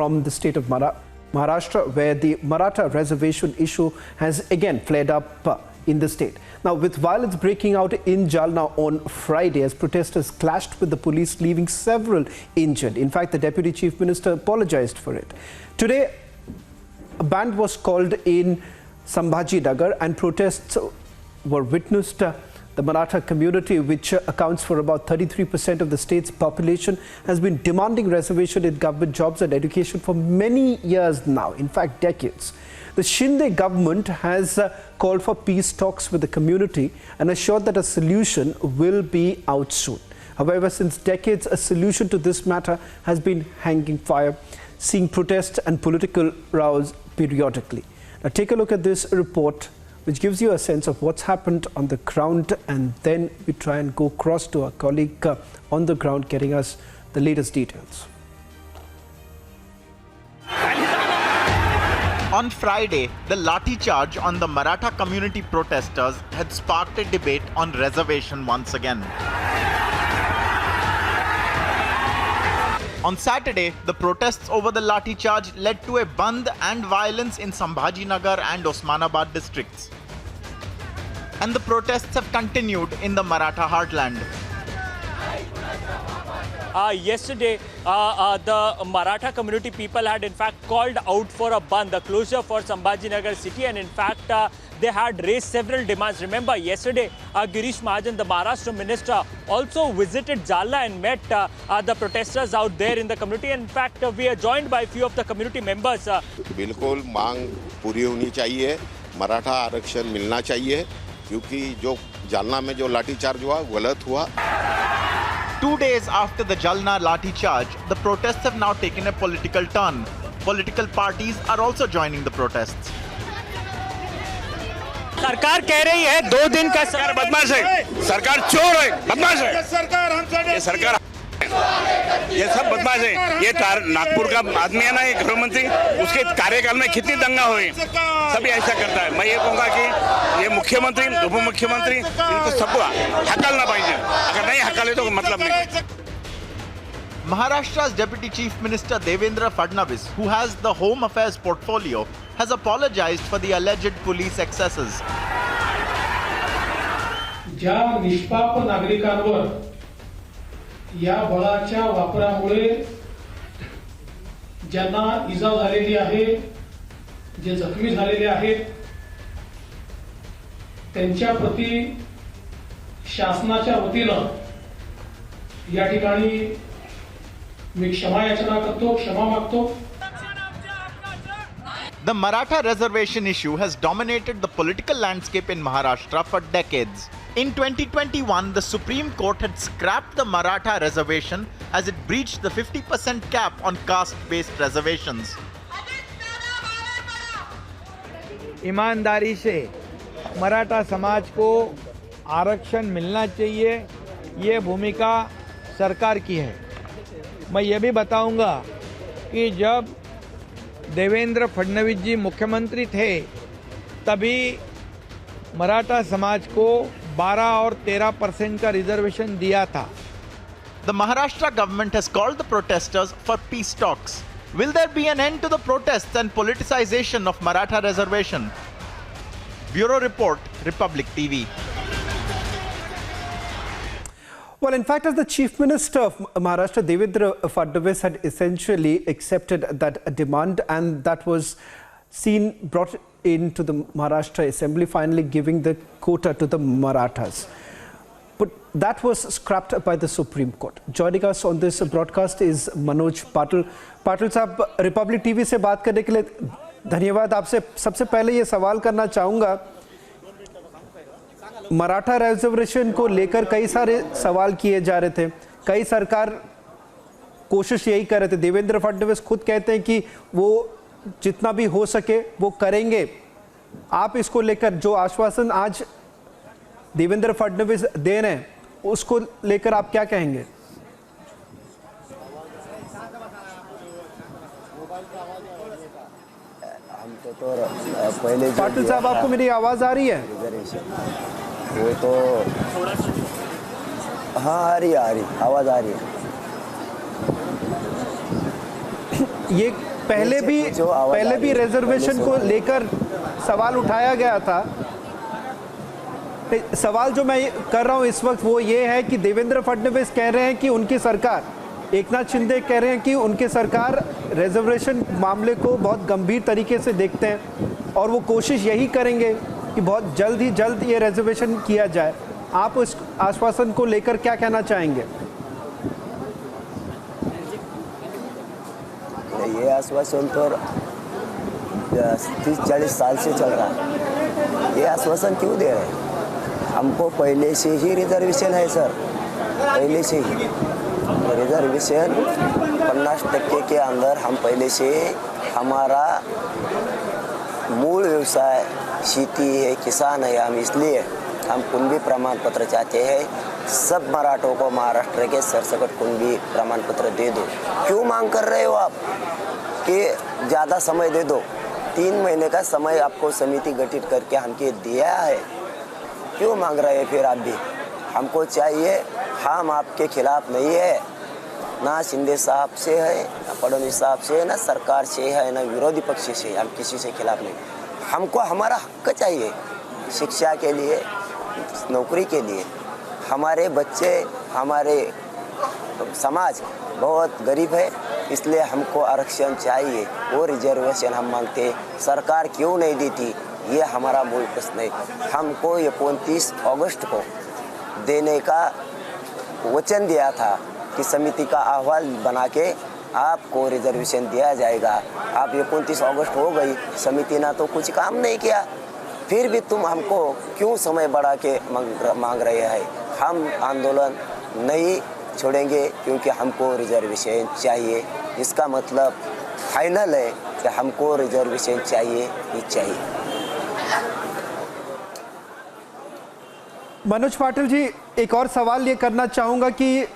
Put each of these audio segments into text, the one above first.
from the state of Maharashtra, where the Maratha reservation issue has again flared up in the state. Now, with violence breaking out in Jalna on Friday as protesters clashed with the police, leaving several injured. In fact, the Deputy Chief Minister apologized for it. Today, a band was called in Sambhajinagar and protests were witnessed. The Maratha community, which accounts for about 33% of the state's population, has been demanding reservation in government jobs and education for many years now, in fact decades. The Shinde government has called for peace talks with the community and assured that a solution will be out soon. However, since decades, a solution to this matter has been hanging fire, seeing protests and political rows periodically. Now take a look at this report, which gives you a sense of what's happened on the ground, and then we try and go across to our colleague on the ground getting us the latest details. On Friday, the lathi charge on the Maratha community protesters had sparked a debate on reservation once again. On Saturday, the protests over the lathi charge led to a bandh and violence in Sambhajinagar and Osmanabad districts. And the protests have continued in the Maratha heartland. Yesterday, the Maratha community people had in fact called out for a bandh, a closure for Sambhajinagar city, and in fact they had raised several demands. Remember, yesterday Girish Mahajan, the Maharashtra minister, also visited Jalna and met the protesters out there in the community. In fact, we are joined by a few of the community members. बिल्कुल मांग पूरी होनी चाहिए, मराठा आरक्षण मिलना चाहिए, क्योंकि जो जालना में जो लाठीचार्ज हुआ गलत हुआ. 2 days after the Jalna lathi charge, the protests have now taken a political turn. Political parties are also joining the protests. सरकार कह रही है 2 दिन का सरकार बदमाश है, सरकार चोर है, बदमाश है, ये सरकार ये सब बदमाश है. ये नागपुर का आदमी है ना, ये गृह मंत्री, उसके कार्यकाल में कितनी दंगा हुई, सभी ऐसा करता है. मैं ये कहूँगा कि ये मुख्यमंत्री, उप मुख्यमंत्री, इनको सबको हकलना पाहिजे. अगर नहीं हकले तो मतलब नहीं. Maharashtra's Deputy Chief Minister Devendra Fadnavis, who has the Home Affairs portfolio, has apologized for the alleged police excesses. ज्या निष्पाप नागरिकांवर या बळाच्या वापरामुळे ज्यांना इजा झालेली आहे, जे जखमी झालेले आहेत, त्यांच्या प्रती शासनाच्या वतीनं या ठिकाणी मी क्षमा याचना करतो, क्षमा मागतो. The Maratha reservation issue has dominated the political landscape in Maharashtra for decades. In 2021, the Supreme Court had scrapped the Maratha reservation as it breached the 50% cap on caste-based reservations. ईमानदारी से मराठा समाज को आरक्षण मिलना चाहिए, ये भूमिका सरकार की है. मैं ये भी बताऊंगा कि जब देवेंद्र फडणवीस जी मुख्यमंत्री थे, तभी मराठा समाज को 12 और 13% का रिजर्वेशन दिया था. The Maharashtra government has called the protesters for peace talks. Will there be an end to the protests and politicization of Maratha reservation? Bureau Report, Republic TV. Well, in fact, as the Chief Minister of Maharashtra, Devendra Fadnavis, had essentially accepted that demand, and that was brought into the Maharashtra Assembly, finally giving the quota to the Marathas. But that was scrapped by the Supreme Court. Joining us on this broadcast is Manoj Patil. Patil साहब, Republic TV से बात करने के लिए धन्यवाद. आपसे सबसे पहले ये सवाल करना चाहूँगा, मराठा रिजर्वेशन को लेकर कई सारे सवाल किए जा रहे थे, कई सरकार कोशिश यही कर रहे थे. देवेंद्र फडणवीस खुद कहते हैं कि वो जितना भी हो सके वो करेंगे. आप इसको लेकर जो आश्वासन आज देवेंद्र फडणवीस दे रहे हैं, उसको लेकर आप क्या कहेंगे? पाटिल साहब, आपको मेरी आवाज आ रही है? वो तो हाँ आ रही आवाज आ रही है. ये पहले भी रिजर्वेशन को लेकर सवाल उठाया गया था। सवाल जो मैं कर रहा हूं इस वक्त वो ये है कि देवेंद्र फडणवीस कह रहे हैं कि उनकी सरकार, एकनाथ शिंदे कह रहे हैं कि उनकी सरकार रिजर्वेशन मामले को बहुत गंभीर तरीके से देखते हैं और वो कोशिश यही करेंगे कि बहुत जल्द ये रिजर्वेशन किया जाए। आप उस आश्वासन को लेकर क्या कहना चाहेंगे? ये आश्वासन तो 30-40 साल से चल रहा है। ये आश्वासन क्यों दे रहे हैं? हमको पहले से ही रिजर्वेशन है सर, पहले से ही रिजर्वेशन 50% के अंदर हम पहले से, हमारा मूल व्यवसाय खेती है, किसान है हम, इसलिए हम कुंभी प्रमाण पत्र चाहते हैं। सब मराठों को महाराष्ट्र के सरसकट कुंभी प्रमाण पत्र दे दो। क्यों मांग कर रहे हो आप कि ज़्यादा समय दे दो? 3 महीने का समय आपको समिति गठित करके हमके दिया है, क्यों मांग रहे हैं फिर आप भी? हमको चाहिए, हम आपके खिलाफ नहीं है, ना शिंदे साहब से है, ना फडणवीस साहब से है, ना सरकार से है, ना विरोधी पक्ष से, हम किसी से खिलाफ नहीं। हमको हमारा हक चाहिए, शिक्षा के लिए, नौकरी के लिए। हमारे बच्चे, हमारे समाज बहुत गरीब है, इसलिए हमको आरक्षण चाहिए। वो रिजर्वेशन हम मांगते हैं, सरकार क्यों नहीं देती, ये हमारा मूल प्रश्न है। हमको ये 29 अगस्त को देने का वचन दिया था कि समिति का अहवाल बना के आपको रिजर्वेशन दिया जाएगा। आप 29 अगस्त हो गई, समिति ने तो कुछ काम नहीं किया, फिर भी तुम हमको क्यों समय बढ़ा के मांग रहे हैं? हम आंदोलन नहीं छोड़ेंगे क्योंकि हमको रिजर्वेशन चाहिए। इसका मतलब फाइनल है कि हमको रिजर्वेशन चाहिए ही चाहिए। मनोज पाटिल जी, एक और सवाल ये करना चाहूँगा कि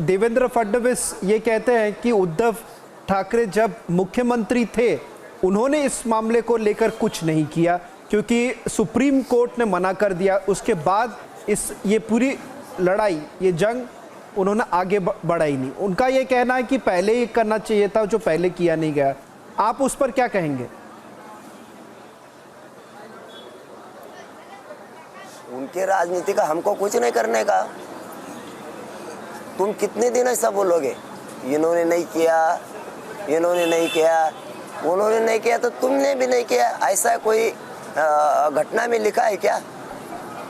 देवेंद्र फडणवीस ये कहते हैं कि उद्धव ठाकरे जब मुख्यमंत्री थे उन्होंने इस मामले को लेकर कुछ नहीं किया क्योंकि सुप्रीम कोर्ट ने मना कर दिया। उसके बाद ये पूरी लड़ाई, ये जंग उन्होंने आगे बढ़ाई नहीं। उनका ये कहना है कि पहले ही करना चाहिए था जो पहले किया नहीं गया। आप उस पर क्या कहेंगे? उनके राजनीति का हमको कुछ नहीं करने का। तुम कितने दिन ऐसा बोलोगे, इन्होंने नहीं किया, इन्होंने नहीं किया, उन्होंने नहीं किया, तो तुमने भी नहीं किया। ऐसा कोई घटना में लिखा है क्या?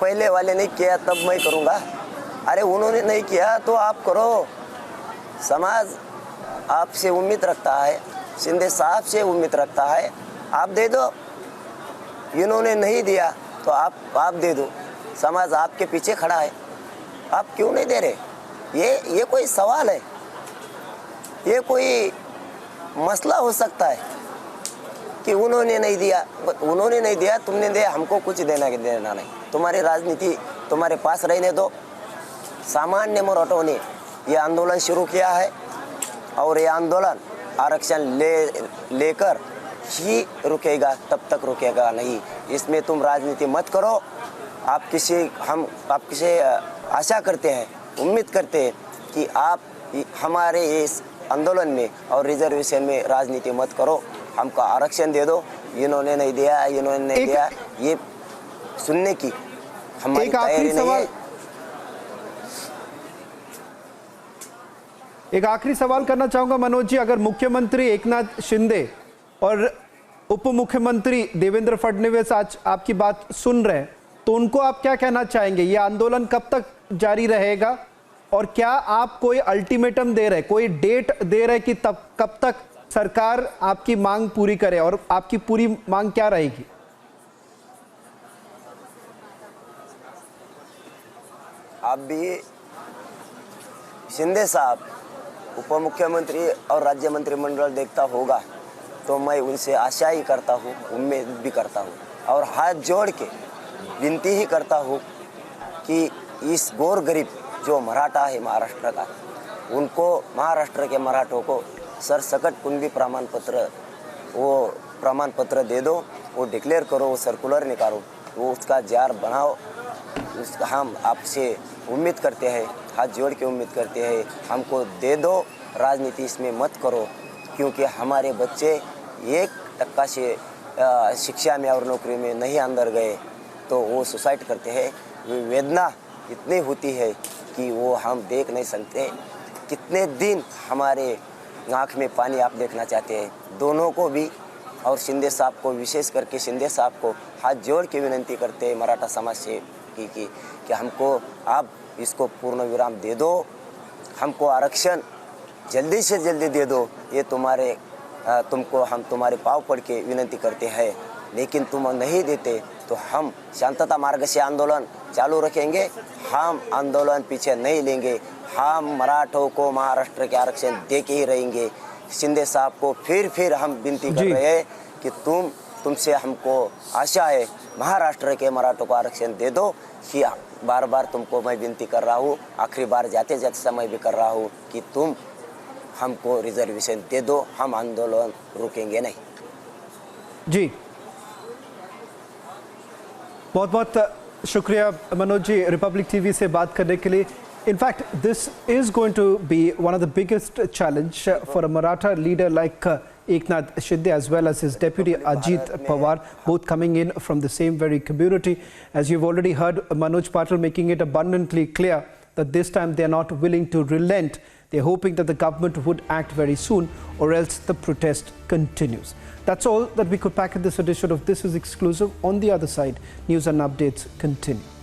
पहले वाले नहीं किया तब मैं करूँगा? अरे उन्होंने नहीं किया तो आप करो। समाज आपसे उम्मीद रखता है, शिंदे साहब से उम्मीद रखता है, आप दे दो। इन्होंने नहीं दिया तो आप दे दो। समाज आपके पीछे खड़ा है, आप क्यों नहीं दे रहे? ये कोई सवाल है? ये कोई मसला हो सकता है कि उन्होंने नहीं दिया, उन्होंने नहीं दिया, तुमने दिया, हमको कुछ देना नहीं। तुम्हारी राजनीति तुम्हारे पास रहने दो। सामान्य मराठों ने ये आंदोलन शुरू किया है और ये आंदोलन आरक्षण लेकर ही रुकेगा, तब तक रुकेगा नहीं। इसमें तुम राजनीति मत करो। आप किसी आशा करते हैं, उम्मीद करते हैं कि आप हमारे इस आंदोलन में और रिजर्वेशन में राजनीति मत करो, हमको आरक्षण दे दो। इन्होंने नहीं दिया, इन्होंने नहीं दिया, ये सुनने की हमारी तैयारी नहीं है। एक आखिरी सवाल करना चाहूंगा मनोज जी, अगर मुख्यमंत्री एकनाथ शिंदे और उप मुख्यमंत्री देवेंद्र फडणवीस आज आपकी बात सुन रहे हैं तो उनको आप क्या कहना चाहेंगे? ये आंदोलन कब तक जारी रहेगा और क्या आप कोई अल्टीमेटम दे रहे, कोई डेट दे रहे कि कब तक सरकार आपकी मांग पूरी करे और आपकी पूरी मांग क्या रहेगी? आप भी शिंदे साहब उप मुख्यमंत्री और राज्य मंत्रिमंडल देखता होगा तो मैं उनसे आशा ही करता हूँ, उम्मीद भी करता हूँ और हाथ जोड़ के विनती ही करता हूँ कि इस गौर गरीब जो मराठा है महाराष्ट्र का, उनको, महाराष्ट्र के मराठों को सरसकट कुंभी प्रमाण पत्र दे दो। वो डिक्लेयर करो, वो सर्कुलर निकालो, वो उसका जार बनाओ। उसका हम आपसे उम्मीद करते हैं, हाथ जोड़ के उम्मीद करते हैं, हमको दे दो। राजनीति इसमें मत करो, क्योंकि हमारे बच्चे 1% से शिक्षा में और नौकरी में नहीं अंदर गए तो वो सुसाइड करते हैं। वेदना इतनी होती है कि वो हम देख नहीं सकते। कितने दिन हमारे आँख में पानी आप देखना चाहते हैं। दोनों को भी और शिंदे साहब को, विशेष करके शिंदे साहब को हाथ जोड़ के विनती करते हैं मराठा समाज से कि हमको आप इसको पूर्ण विराम दे दो, हमको आरक्षण जल्दी से जल्दी दे दो। ये तुमको हम तुम्हारे पाँव पड़ के विनती करते हैं, लेकिन तुम नहीं देते तो हम शांतता मार्ग से आंदोलन चालू रखेंगे। हम आंदोलन पीछे नहीं लेंगे। हम मराठों को महाराष्ट्र के आरक्षण दे के ही रहेंगे। शिंदे साहब को फिर हम विनती कर रहे हैं कि तुमसे हमको आशा है महाराष्ट्र के मराठों को आरक्षण दे दो। कि बार बार तुमको मैं विनती कर रहा हूँ, आखिरी बार जाते जाते समय भी कर रहा हूँ कि तुम हमको रिजर्वेशन दे दो, हम आंदोलन रुकेंगे नहीं। जी, बहुत बहुत शुक्रिया मनोज जी रिपब्लिक टीवी से बात करने के लिए। In fact, this is going to be one of the biggest challenge for a Maratha leader like Eknath Shinde as well as his deputy Ajit Pawar, both coming in from the same very community. As you've already heard Manoj Patil making it abundantly clear that this time they are not willing to relent. They're hoping that the government would act very soon or else the protest continues. That's all that we could pack in this edition of This Is Exclusive. On the other side, news and updates continue.